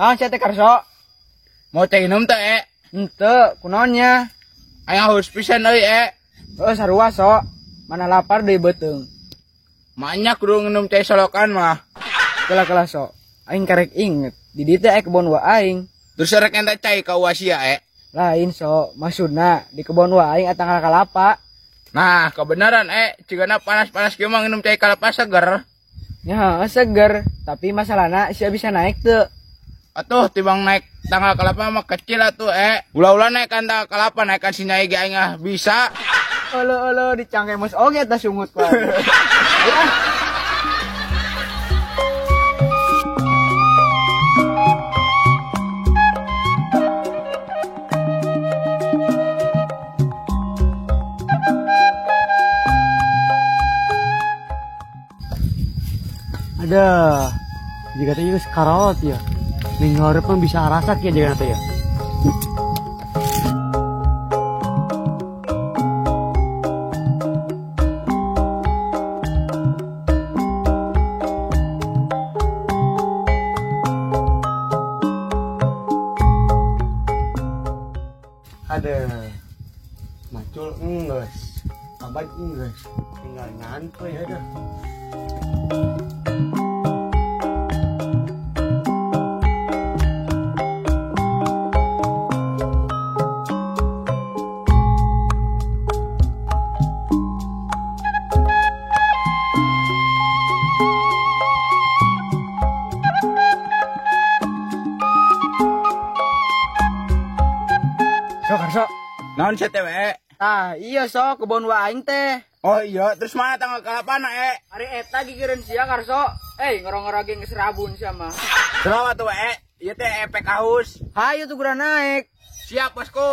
Naon sia teh Karso? Mau teh inum teh Henteu, kunaonnya? aya haus pisan euy Sarua sok. Mana lapar deui beuteung. Maknya kudu nginum teh solokan mah. Kela sok. Aing karek inget, di dieu teh kebon wa aing. Terus rek enta cai ka wasia Lain sok, maksudna di kebon wa aing atang kalapa. Nah, kebenaran cigana panas-panas kieu mah nginum cai kalapa seger. Ya, seger, tapi masalahna sia bisa naik teu. Atuh tibang naik tanggal kalapa mah kecil atuh Ulah-ulah naik kan tanggal kalapa naikkan si nyai ge aing bisa. Olo dicangke mos oge tah sungut ku. Ada, jika teh geus karot ya. Minggu harapan bisa rasak ya jangan teh ya. Ada, macul enggeus, abad enggeus, tinggal nyantai ya dah. Sok Karso. Naon sia teh Tah, iya sok kebon wa aing teh. Oh iya, terus mana tanggal kalapana Ari eta gigireun sia Karso. Ngorong-ngorong geus rabun sia mah. Selamat tuh ieu teh efek haus. Hayu tuh gura naik. Siap bosku.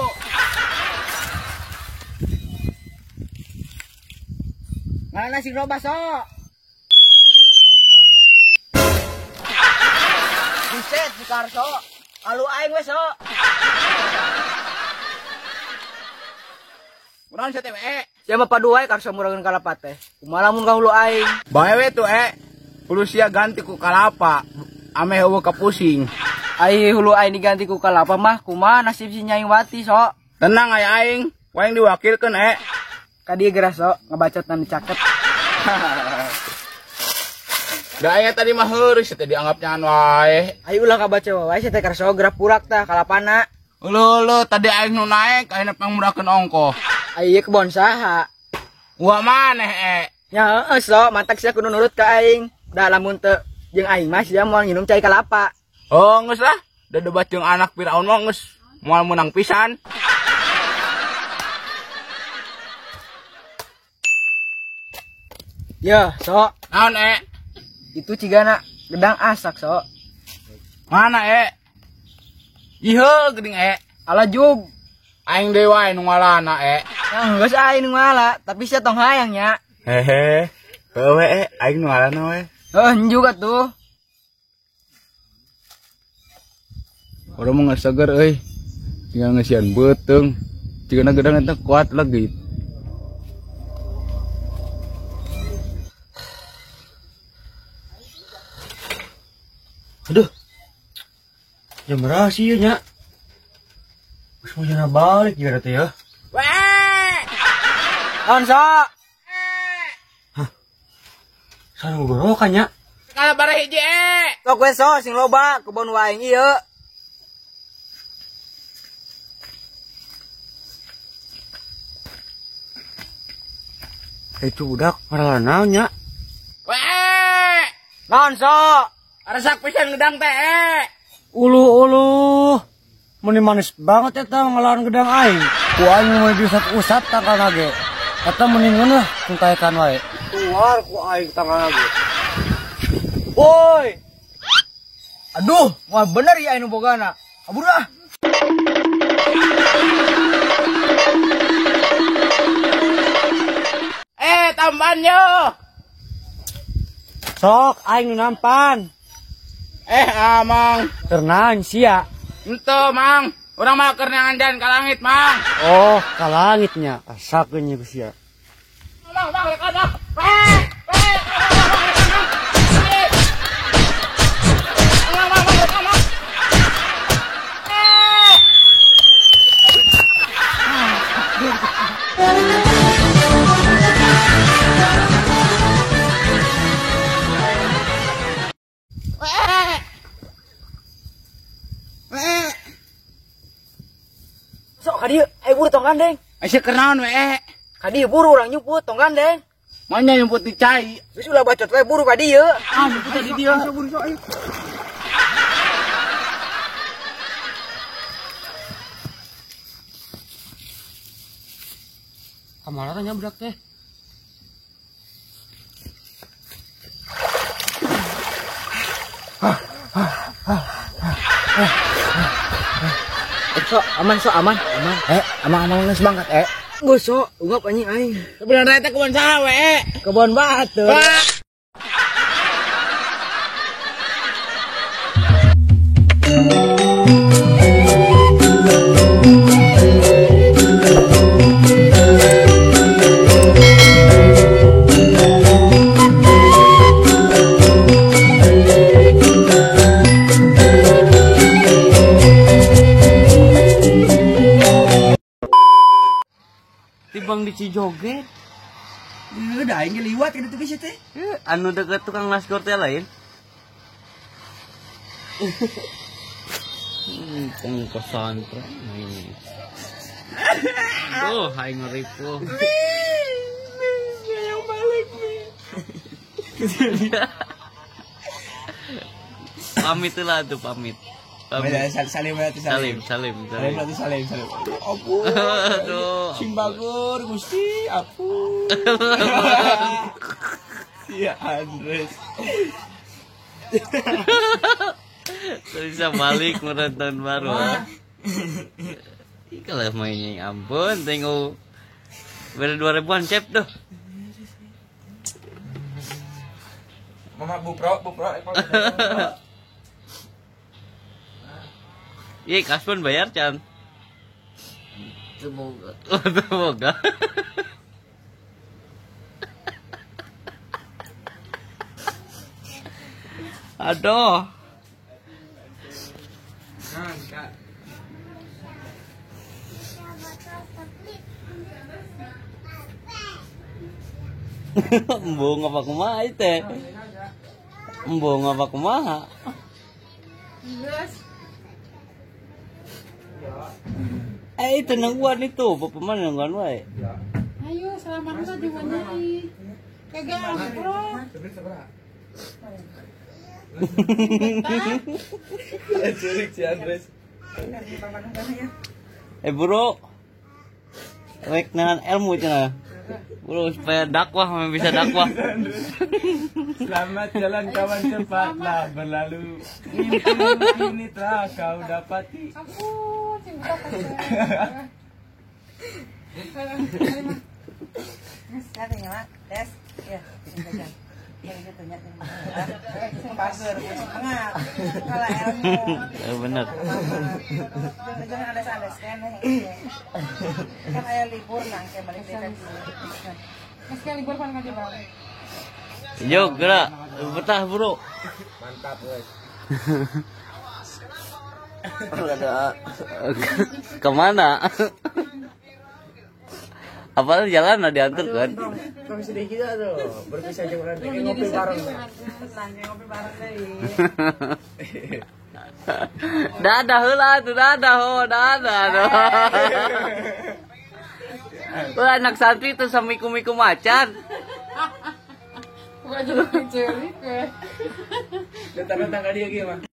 Mana si loba sok. Buset si Karso. Alu aing we sok. Urang sia teh Sia mah padu wae Karso murageun kalapa teh. Kumaha lamun kahulu aing. bae we tuh hulu sia ganti ku kalapa. Ame eueuh kapusing. Ai hulu aing diganti ku kalapa mah kumaha nasib si Nyai Wati sok. Tenang aya aing, waing diwakilkeun Ka dieu geura sok ngabacotan dicaket. Da aya tadi mah heureus teh dianggap nyan wae. Ayo ulah kabaca wae sia teh Karso geura purak tah kalapana. Ulu tadi aing nu naek ayeuna pangmurahkeun ongkoh. Ayo kebon saha? Wah maneh Ya heeh sok mantak sia kudu nurut ka aing. Da lamun teu jeung aing mah sia moal nginum cai kalapa. Oh geus lah, da debat jeung anak Firaun mah geus moal menang pisan. Ya, sok. Naon Itu cigana gedang asak sok. Mana Ieu geuning Alajub. aing deui wae nu ngalana Ya geus aing nu ngala, tapi sia tong hayang nya. Hehe. Heuh aing nu ngalana we. Heuh juga tuh. Urang mah geus seger euy. Tinggal ngeusian beuteung. Cigana gedang eta kuat lagi. Aduh, jam berapa sih nya? Terus mau jalan balik juga teh ya? Naon sok? Sareng gorokan nya. Kala bara hiji Sok we sok sing loba kebon wa aing ieu. Itu udah marah naon nya? Naon sok? Arasak pisan gedang teh Ulu. Meni manis banget eta ngelawan gedang aing. Ku aing mau diusap-usap tangkal ge. Eta mending ngeuneuh kuntaekan wae. Keluar ku aing tangkal ge. Woi. Aduh, moal bener ya anu bogana. Kabur ah. tambannya Sok aing nu nampan. Amang Ternaon sia? ente mang urang mah keur neangan ka langit mang. Oh, ka langitnya. Asakeun nya sia. Mang lek ada. Sok ka dieu, buru tong gandeng. Asa kernaon we? Ka dieu buru urang nyuput tong gandeng. Manya nyumput di cai. Geus ulah bacot we buru ka dieu. Nyumput di dia. Buru sok ayo. Kamana teh nyabrak teh? Sok aman. Aman geus mangkat Geus sok, ungap anjing aing. Sebenarnya teh kebon saha we? Kebon batu. Tibang di Cijoget. Udah aing liwat ka ditu geus teh. Anu deket tukang naskor teh lain. Teng pesantren ini. Tuh, hai ngeripu. Yang balik nih. Pamit lah tuh pamit. Salim. Salim. Ampun. Aduh. Simbagur Gusti, ampun. Ya Andres. Bisa balik menonton baru. Kalau mainnya ampun, tengok ber 2000-an cep tuh. Mama bupro. Iya, Kaspon bayar can. Semoga. Aduh. Embung apa kumaha teh? Embung apa kumaha? Tenang buat itu, bapak mana nggak wae? Ayo, selamat di Wanai. Kagak, bro. Curik si Andres. Bro, rek nahan ilmu cina. Bro, supaya dakwah, bisa dakwah. Selamat jalan kawan cepatlah berlalu. Ini telah kau dapati. Ampun, cinta Bener. Jangan ada kan ayah libur nangke balik dekat. Meski libur pan ngaji bang. Yuk, gerak. Betah, bro. Mantap, guys. Kemana? Apalagi jalan lah diantar kan? Kami sedih kita tuh berpisah jam nanti ngopi bareng. Nanti ngopi bareng deh. Dadah heula tuh dadah tuh. Wah, anak santri tuh sama miku macan. Bukan jadi cerik. Datang-datang ke dia gimana?